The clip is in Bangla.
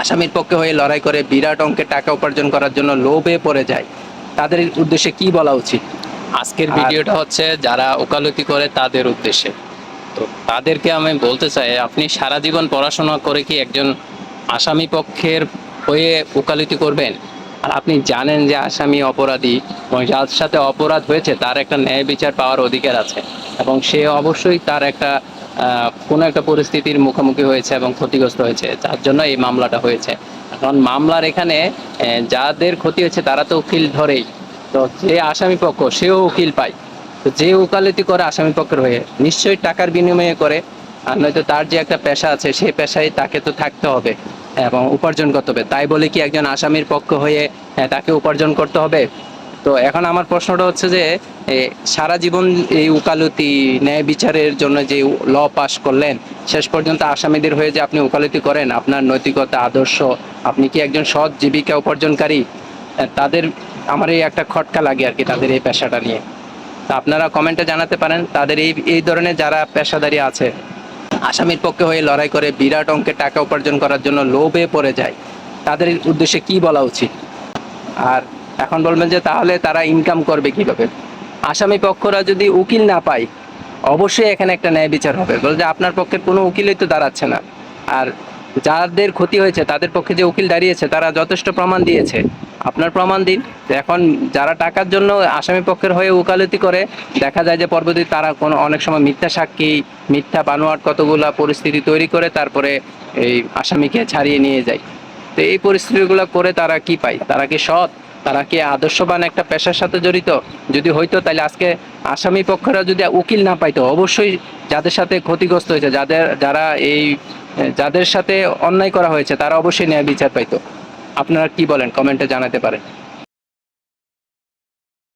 আসামির পক্ষে হয়ে লড়াই করে বিরাট অঙ্কের টাকা উপার্জন করার জন্য লোভে পড়ে যায়, তাদের উদ্দেশ্যে কি বলা উচিত? আজকের আর ভিডিওটা হচ্ছে যারা ওকালতি করে তাদের উদ্দেশ্যে। তো তাদেরকে আমি বলতে চাই, আপনি সারা জীবন পড়াশোনা করে কি একজন আসামি পক্ষের হয়ে ওকালতি করবেন? আর আপনি জানেন যে আসামি অপরাধী এবং যার সাথে অপরাধ হয়েছে তার একটা ন্যায় বিচার পাওয়ার অধিকার আছে, এবং সে অবশ্যই তার একটা কোনো একটা পরিস্থিতির মুখোমুখি হয়েছে এবং ক্ষতিগ্রস্ত হয়েছে, যার জন্য এই মামলাটা হয়েছে। এখন মামলার এখানে যাদের ক্ষতি হয়েছে তারা তো উকিল ধরেই, তো যে আসামি পক্ষ সেও উকিল পায়। তো যে ওকালতি করে আসামি পক্ষের হয়ে নিশ্চয়ই টাকার বিনিময়ে করে, আর নয়তো তার যে একটা পেশা আছে সেই পেশায় তাকে তো থাকতে হবে এবং উপার্জন করতে হবে। তাই বলে কি একজন আসামির পক্ষ হয়ে তাকে উপার্জন করতে হবে? তো এখন আমার প্রশ্নটা হচ্ছে যে সারা জীবন এই উকালতি ন্যায় বিচারের জন্য যে ল পাস করলেন, শেষ পর্যন্ত আসামিদের হয়ে যে আপনি উকালতি করেন, আপনার নৈতিকতা আদর্শ, আপনি কি একজন সৎ জীবিকা উপার্জনকারী? তাদের আমার এই একটা খটকা লাগে আর কি তাদের এই পেশাটা নিয়ে। তা আপনারা কমেন্টে জানাতে পারেন তাদের এই এই ধরনের যারা পেশাদারি আছে, আসামির পক্ষে হয়ে লড়াই করে বিরাট অঙ্কের টাকা উপার্জন করার জন্য লোভে পড়ে যায়, তাদের উদ্দেশ্যে কি বলা উচিত? আর এখন বলবেন যে তাহলে তারা ইনকাম করবে কিভাবে? আসামি পক্ষরা যদি উকিল না পায়, অবশ্যই এখানে একটা ন্যায় বিচার হবে, বলতে আপনার পক্ষের কোনো উকিলই তো দাঁড়াচ্ছে না। আর যাদের ক্ষতি হয়েছে তাদের পক্ষে যে উকিল দাঁড়িয়েছে তারা যথেষ্ট প্রমাণ দিয়েছে, আপনার প্রমাণ দিন। এখন যারা টাকার জন্য আসামি পক্ষের হয়ে উকালতি করে, দেখা যায় যে পরবর্তীতে তারা কোনো অনেক সময় মিথ্যা সাক্ষী, মিথ্যা বানোয়াট কতগুলা পরিস্থিতি তৈরি করে তারপরে এই আসামিকে ছাড়িয়ে নিয়ে যায়। তো এই পরিস্থিতিগুলো করে তারা কি পায়? তারা কি সৎ? তারা কি আদর্শবান একটা পেশার সাথে জড়িত? যদি হইতো তাহলে আজকে আসামি পক্ষরা যদি উকিল না পাইতো, অবশ্যই যাদের সাথে ক্ষতিগ্রস্ত হয়েছে, যারা এই যাদের সাথে অন্যায় করা হয়েছে তারা অবশ্যই ন্যায় বিচার পাইতো। আপনারা কি বলেন? কমেন্টে জানাতে পারেন।